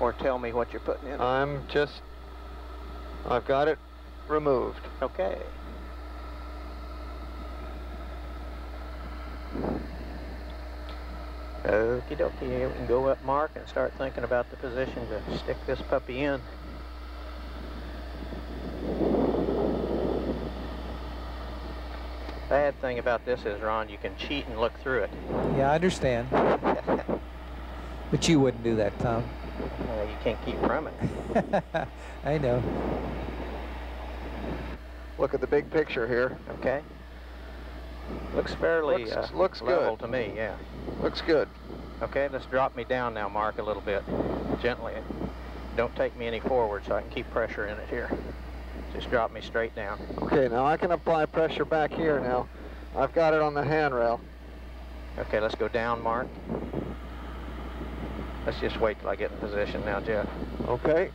or tell me what you're putting in? I've got it removed. Okay. Okie dokie, we can go up, Mark, and start thinking about the position to stick this puppy in. Bad thing about this is, Ron, you can cheat and look through it. Yeah, I understand. But you wouldn't do that, Tom. You can't keep from it. I know. Look at the big picture here. Okay. Looks fairly looks level good to me, yeah. Looks good. Okay, let's drop me down now, Mark, a little bit. Gently. Don't take me any forward so I can keep pressure in it here. Just drop me straight down. Okay, now I can apply pressure back here now. I've got it on the handrail. Okay, let's go down, Mark. Let's just wait till I get in position now, Jeff. Okay.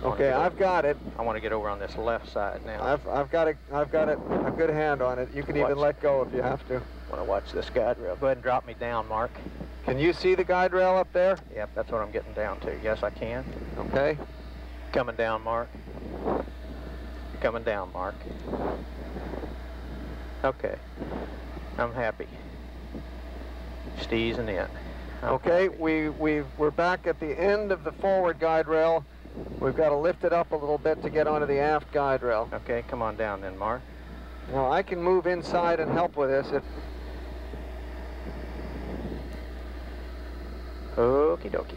Okay, I've got it. I want to get over on this left side now. I've got it a good hand on it. You can even let go if you have to. Want to watch this guide rail. Go ahead and drop me down, Mark. Can you see the guide rail up there? Yep, that's what I'm getting down to. Yes, I can. Okay. Coming down, Mark. You're coming down, Mark. Okay. I'm happy. Just easing in. Okay, we're back at the end of the forward guide rail. We've got to lift it up a little bit to get onto the aft guide rail. Okay, come on down then, Mark. Now I can move inside and help with this. Okie dokie.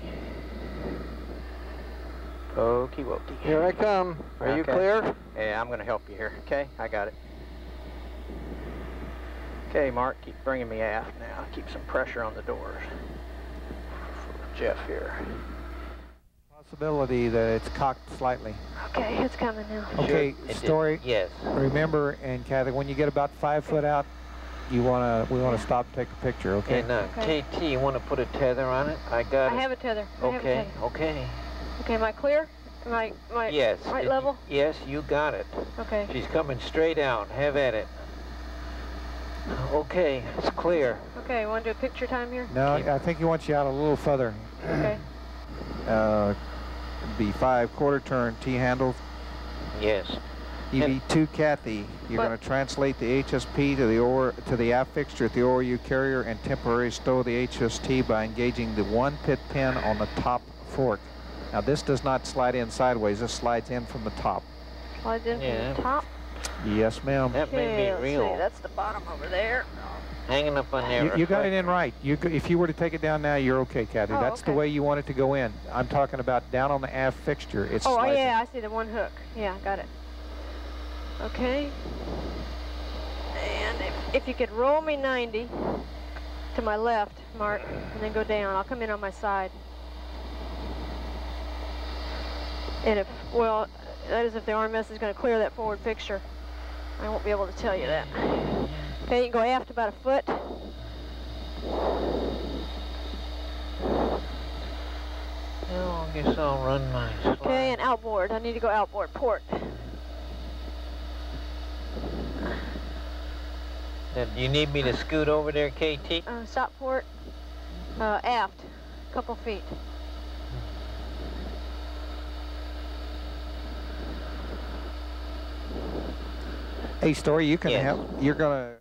Okie dokie. Here I come. Are you clear? Yeah, I'm going to help you here. Okay, I got it. Okay, Mark, keep bringing me aft now. Keep some pressure on the doors. For Jeff here. Possibility that it's cocked slightly. Okay, it's coming now. Okay, Story. Yes. Remember, and Kathy, when you get about 5 foot out, we want to stop and take a picture, okay? And KT, you want to put a tether on it? I have a tether. Okay. Okay, am I clear? Am I yes. Right level? Yes, you got it. Okay. She's coming straight out. Have at it. Okay, it's clear. Okay, want to do a picture time here? No, I think he wants you out a little further. Okay. Be 5 quarter turn T-handles. Yes. EV2 Kathy, you're going to translate the HSP to the aft fixture at the ORU carrier and temporarily stow the HST by engaging the 1 pit pin on the top fork. Now this does not slide in sideways, this slides in from the top. Slides in from the top? Yes, ma'am. That may be real. See, that's the bottom over there. Hanging up on there. You got it in right. If you were to take it down now, you're okay, Kathy. Oh, that's the way you want it to go in. I'm talking about down on the aft fixture. It's oh yeah, I see the one hook. Yeah, got it. Okay. And if you could roll me 90 to my left, Mark, and then go down. I'll come in on my side. And well, that is if the RMS is going to clear that forward fixture. I won't be able to tell you that. Okay, you can go aft about 1 foot. Oh, I guess I'll run my slide. Okay, and outboard. I need to go outboard port. Do you need me to scoot over there, KT? Stop port. Aft, a couple feet. Hey, Story, you can help. You're going to...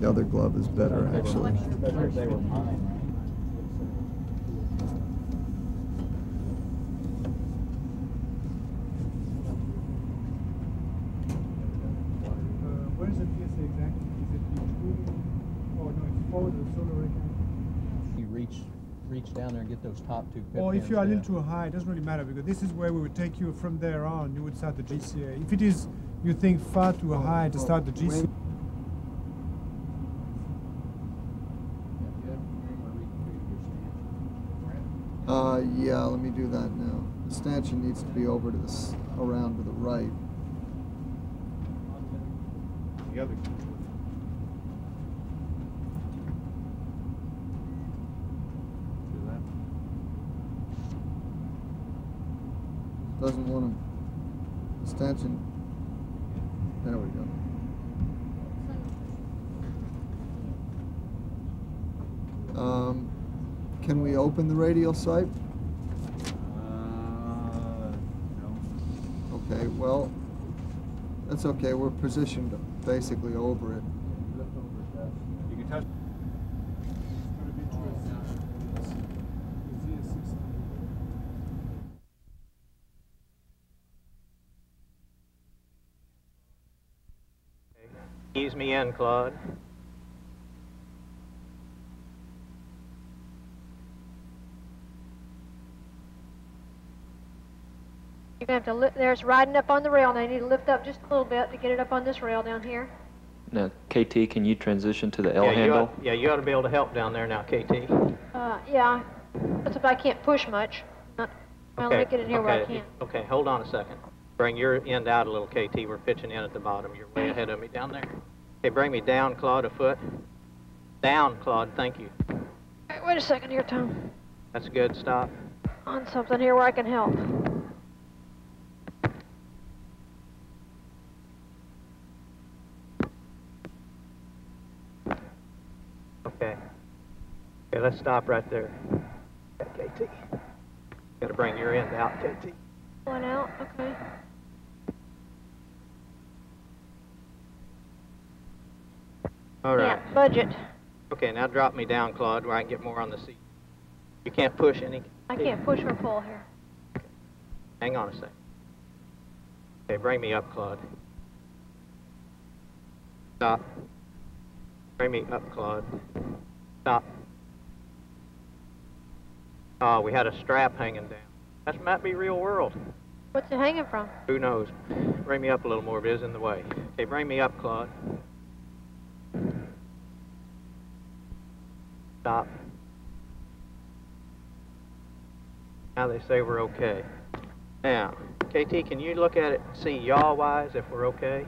The other glove is better, actually. They were mine. Where is the PSA exactly? Is it between? Oh no, it's forward of the solar array. You reach down there and get those top two pip Or if pins you are a little down. too high, it doesn't really matter, because this is where we would take you from there on. You would start the GCA. If it is, you think far too high to start the GCA. Yeah, let me do that now. The stanchion needs to be over to this, around to the right. The other. Doesn't want to, stanchion, there we go. Can we open the radial sight? No. Okay, well, that's okay, we're positioned basically over it. You can touch. Ease me in, Claude. You're going to have to lift, there's riding up on the rail. Now you need to lift up just a little bit to get it up on this rail down here. Now, KT, can you transition to the L yeah, handle? You ought to be able to help down there now, KT. Yeah, that's if I can't push much. Well, let me get in here where I can. Okay, hold on a second. Bring your end out a little, KT. We're pitching in at the bottom. You're way ahead of me down there. Okay, bring me down, Claude, a foot. Down, Claude, thank you. Right, wait a second here, Tom. That's good, stop. On something here where I can help. Okay. Okay, let's stop right there. Okay, KT. Got to bring your end out, KT. One out, okay. All right. Yeah, budget. Okay, now drop me down, Claude, where I can get more on the seat. You can't push any. I can't push or pull here. Hang on a second. Okay, bring me up, Claude. Stop. Bring me up, Claude. Stop. Oh, we had a strap hanging down. That might be real world. What's it hanging from? Who knows? Bring me up a little more, but it is in the way. Okay, bring me up, Claude. Stop. Now they say we're okay. Now, KT, can you look at it and see yaw-wise if we're okay?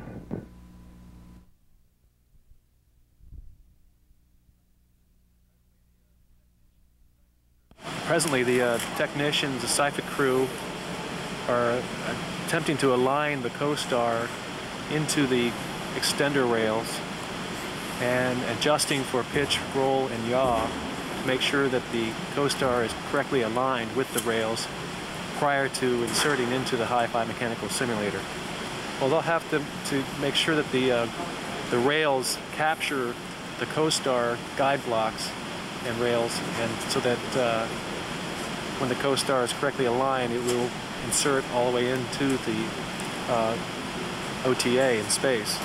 Presently, the technicians, the SIFIC crew, are attempting to align the COSTAR into the extender rails and adjusting for pitch, roll, and yaw to make sure that the COSTAR is correctly aligned with the rails prior to inserting into the Hi-Fi mechanical simulator. Well, they'll have to make sure that the rails capture the COSTAR guide blocks and rails, and so that when the COSTAR is correctly aligned, it will insert all the way into the OTA in space.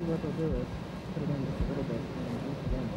what they'll do is put it in just a little bit and reach again.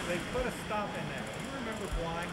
They put a stop in there. Do you remember why?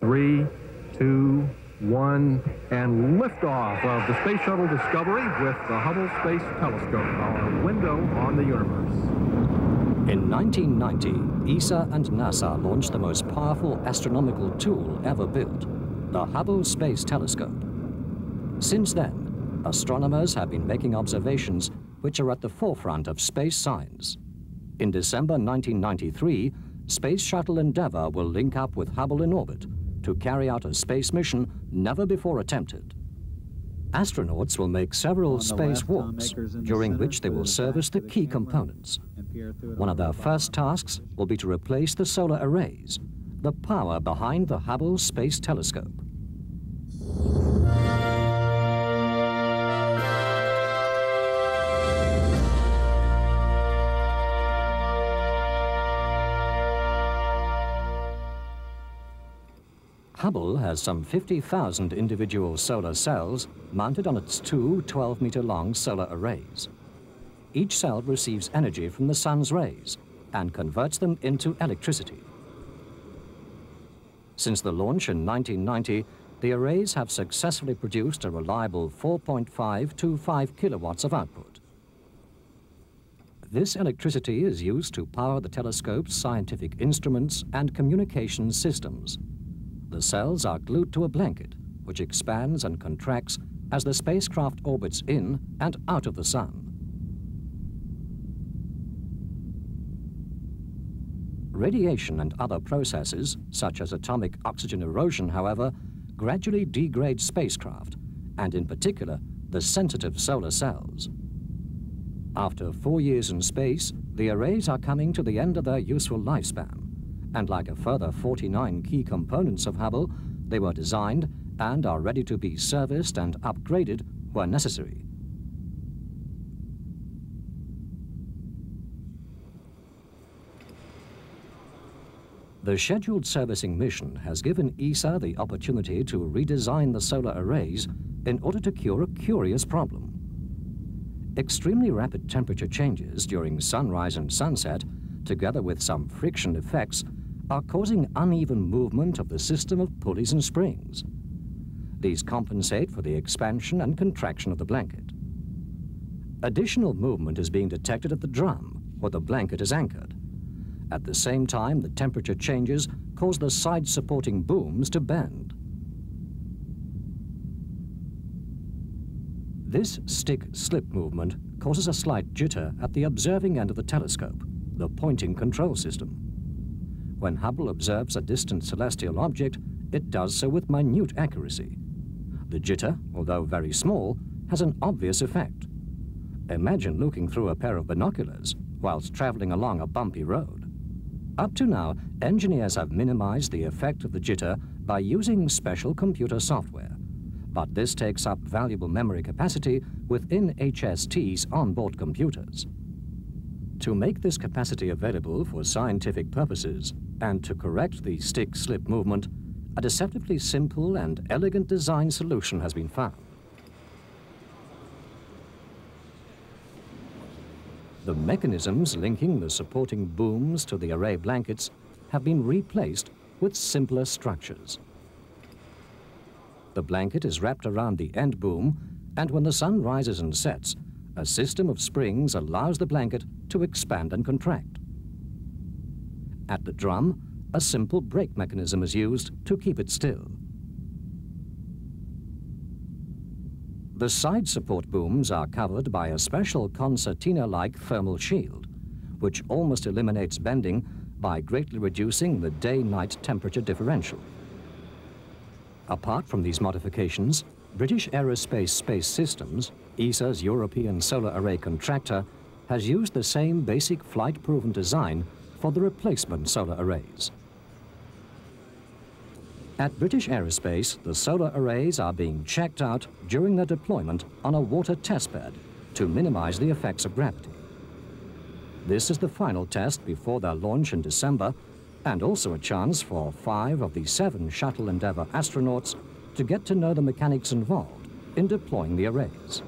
3, 2, 1, and liftoff of the Space Shuttle Discovery with the Hubble Space Telescope, our window on the universe. In 1990, ESA and NASA launched the most powerful astronomical tool ever built, the Hubble Space Telescope. Since then, astronomers have been making observations which are at the forefront of space science. In December 1993, Space Shuttle Endeavour will link up with Hubble in orbit to carry out a space mission never before attempted. Astronauts will make several space walks, during which they will service the key components. One of their first tasks will be to replace the solar arrays, the power behind the Hubble Space Telescope. Hubble has some 50,000 individual solar cells mounted on its two 12-meter-long solar arrays. Each cell receives energy from the sun's rays and converts them into electricity. Since the launch in 1990, the arrays have successfully produced a reliable 4.5 to 5 kilowatts of output. This electricity is used to power the telescope's scientific instruments and communication systems. The cells are glued to a blanket, which expands and contracts as the spacecraft orbits in and out of the sun. Radiation and other processes, such as atomic oxygen erosion, however, gradually degrade spacecraft, and in particular, the sensitive solar cells. After 4 years in space, the arrays are coming to the end of their useful lifespan. And like a further 49 key components of Hubble, they were designed and are ready to be serviced and upgraded where necessary. The scheduled servicing mission has given ESA the opportunity to redesign the solar arrays in order to cure a curious problem. Extremely rapid temperature changes during sunrise and sunset, together with some friction effects, are causing uneven movement of the system of pulleys and springs. These compensate for the expansion and contraction of the blanket. Additional movement is being detected at the drum, where the blanket is anchored. At the same time, the temperature changes cause the side-supporting booms to bend. This stick-slip movement causes a slight jitter at the observing end of the telescope, the pointing control system. When Hubble observes a distant celestial object, it does so with minute accuracy. The jitter, although very small, has an obvious effect. Imagine looking through a pair of binoculars whilst traveling along a bumpy road. Up to now, engineers have minimized the effect of the jitter by using special computer software. But this takes up valuable memory capacity within HST's onboard computers. To make this capacity available for scientific purposes and to correct the stick-slip movement, a deceptively simple and elegant design solution has been found. The mechanisms linking the supporting booms to the array blankets have been replaced with simpler structures. The blanket is wrapped around the end boom, and when the sun rises and sets, a system of springs allows the blanket to expand and contract. At the drum, a simple brake mechanism is used to keep it still. The side support booms are covered by a special concertina-like thermal shield, which almost eliminates bending by greatly reducing the day-night temperature differential. Apart from these modifications, British Aerospace Space Systems, ESA's European solar array contractor, has used the same basic flight-proven design for the replacement solar arrays. At British Aerospace, the solar arrays are being checked out during their deployment on a water testbed to minimize the effects of gravity. This is the final test before their launch in December, and also a chance for 5 of the 7 Shuttle Endeavour astronauts to get to know the mechanics involved in deploying the arrays.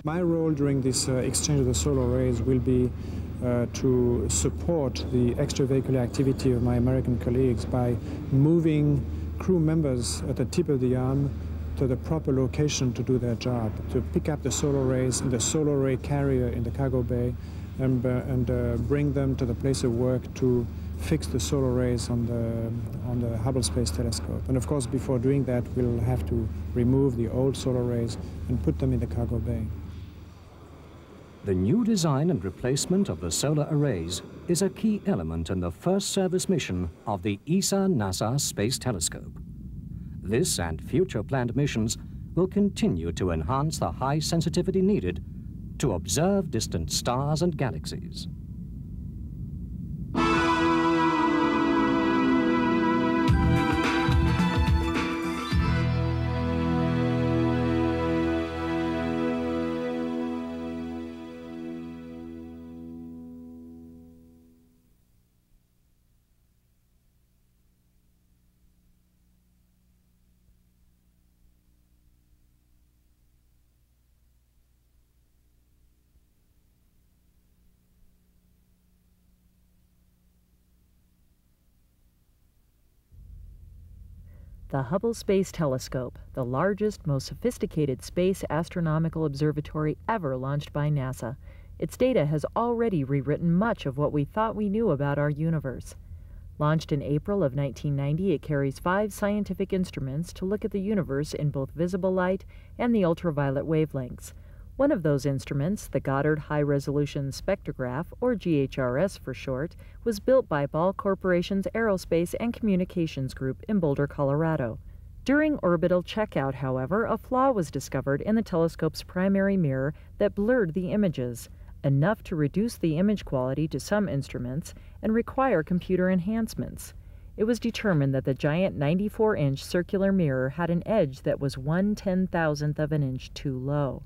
My role during this exchange of the solar arrays will be to support the extravehicular activity of my American colleagues by moving crew members at the tip of the arm to the proper location to do their job, to pick up the solar rays in the solar ray carrier in the cargo bay and bring them to the place of work to fix the solar rays on the Hubble Space Telescope. And of course, before doing that, we'll have to remove the old solar rays and put them in the cargo bay. The new design and replacement of the solar arrays is a key element in the first service mission of the ESA-NASA Space Telescope. This and future planned missions will continue to enhance the high sensitivity needed to observe distant stars and galaxies. The Hubble Space Telescope, the largest, most sophisticated space astronomical observatory ever launched by NASA. Its data has already rewritten much of what we thought we knew about our universe. Launched in April of 1990, it carries 5 scientific instruments to look at the universe in both visible light and the ultraviolet wavelengths. One of those instruments, the Goddard High-Resolution Spectrograph, or GHRS for short, was built by Ball Corporation's Aerospace and Communications Group in Boulder, Colorado. During orbital checkout, however, a flaw was discovered in the telescope's primary mirror that blurred the images, enough to reduce the image quality to some instruments and require computer enhancements. It was determined that the giant 94-inch circular mirror had an edge that was 1/10,000th of an inch too low.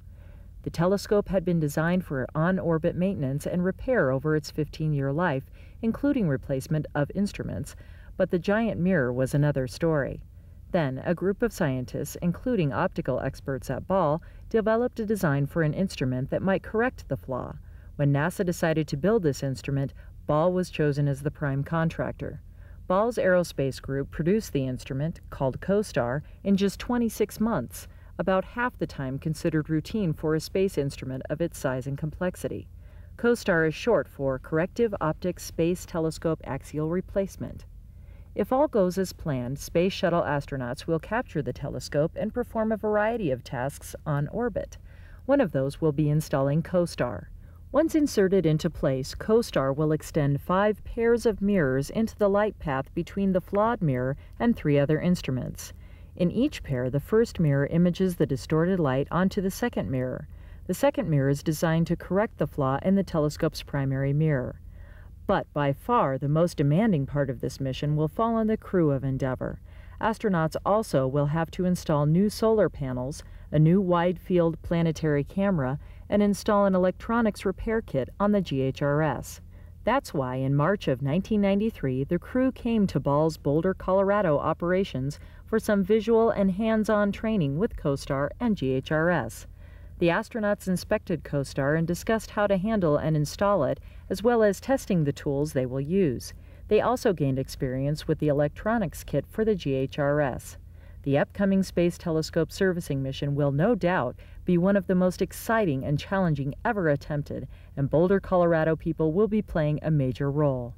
The telescope had been designed for on-orbit maintenance and repair over its 15-year life, including replacement of instruments, but the giant mirror was another story. Then, a group of scientists, including optical experts at Ball, developed a design for an instrument that might correct the flaw. When NASA decided to build this instrument, Ball was chosen as the prime contractor. Ball's Aerospace group produced the instrument, called COSTAR, in just 26 months, about half the time considered routine for a space instrument of its size and complexity. COSTAR is short for Corrective Optics Space Telescope Axial Replacement. If all goes as planned, Space Shuttle astronauts will capture the telescope and perform a variety of tasks on orbit. One of those will be installing COSTAR. Once inserted into place, COSTAR will extend 5 pairs of mirrors into the light path between the flawed mirror and 3 other instruments. In each pair, the first mirror images the distorted light onto the second mirror. The second mirror is designed to correct the flaw in the telescope's primary mirror. But by far, the most demanding part of this mission will fall on the crew of Endeavour. Astronauts also will have to install new solar panels, a new wide-field planetary camera, and install an electronics repair kit on the GHRS. That's why in March of 1993, the crew came to Ball's Boulder, Colorado operations for some visual and hands-on training with COSTAR and GHRS. The astronauts inspected COSTAR and discussed how to handle and install it, as well as testing the tools they will use. They also gained experience with the electronics kit for the GHRS. The upcoming Space Telescope servicing mission will no doubt be one of the most exciting and challenging ever attempted, and Boulder, Colorado people will be playing a major role.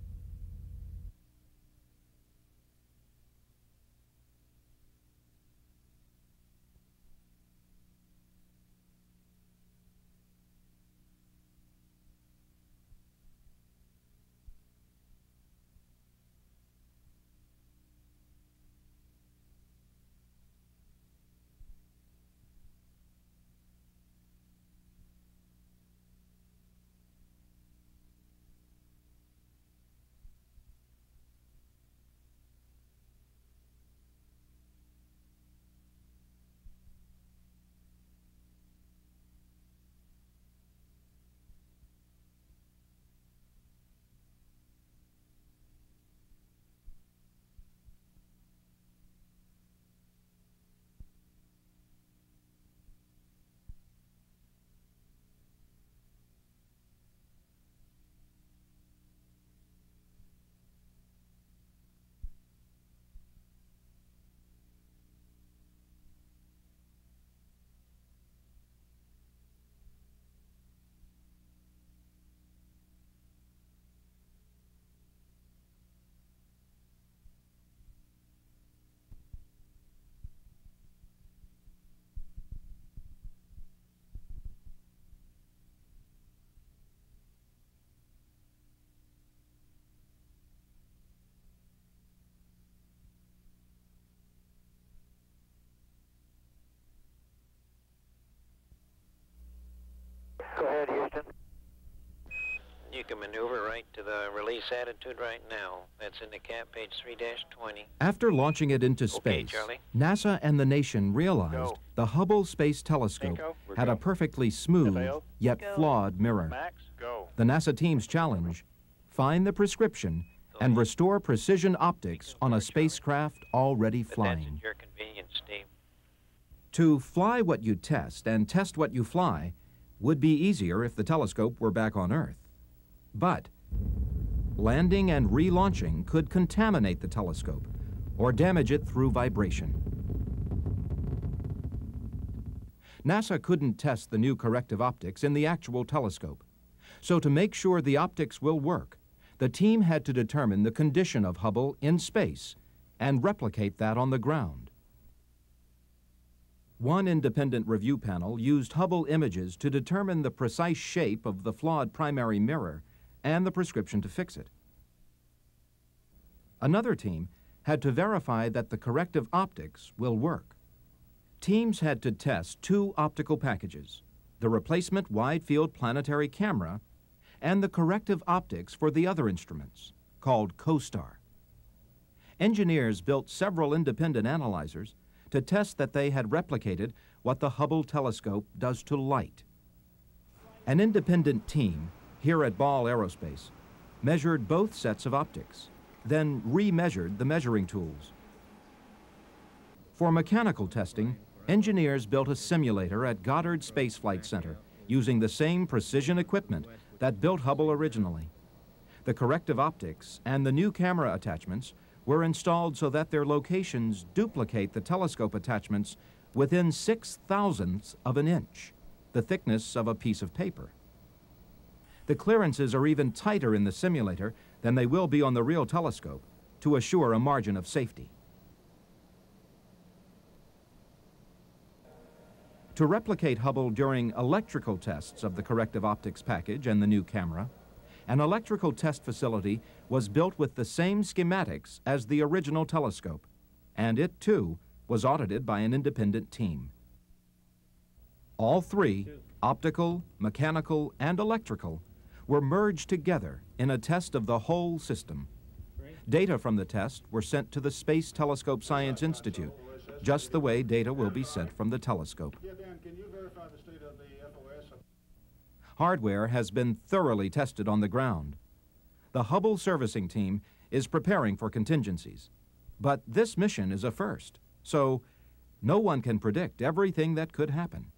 make a maneuver right to the release attitude right now. That's in the cap, page 3-20. After launching it into space, Charlie. NASA and the nation realized the Hubble Space Telescope had a perfectly smooth, yet flawed mirror. The NASA team's challenge: find the prescription and restore precision optics on a spacecraft already flying. Your convenience, Steve. To fly what you test and test what you fly would be easier if the telescope were back on Earth. But landing and relaunching could contaminate the telescope or damage it through vibration. NASA couldn't test the new corrective optics in the actual telescope. So to make sure the optics will work, the team had to determine the condition of Hubble in space and replicate that on the ground. One independent review panel used Hubble images to determine the precise shape of the flawed primary mirror and the prescription to fix it. Another team had to verify that the corrective optics will work. Teams had to test two optical packages: the replacement wide-field planetary camera and the corrective optics for the other instruments, called COSTAR. Engineers built several independent analyzers to test that they had replicated what the Hubble telescope does to light. An independent team here at Ball Aerospace measured both sets of optics, then remeasured the measuring tools. For mechanical testing, engineers built a simulator at Goddard Space Flight Center using the same precision equipment that built Hubble originally. The corrective optics and the new camera attachments were installed so that their locations duplicate the telescope attachments within 6/1000ths of an inch, the thickness of a piece of paper. The clearances are even tighter in the simulator than they will be on the real telescope to assure a margin of safety. To replicate Hubble during electrical tests of the corrective optics package and the new camera, an electrical test facility was built with the same schematics as the original telescope, and it, too, was audited by an independent team. All three, optical, mechanical, and electrical, were merged together in a test of the whole system. Data from the test were sent to the Space Telescope Science Institute, just the way data will be sent from the telescope. Hardware has been thoroughly tested on the ground. The Hubble servicing team is preparing for contingencies. But this mission is a first, so no one can predict everything that could happen.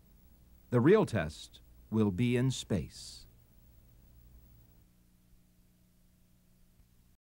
The real test will be in space.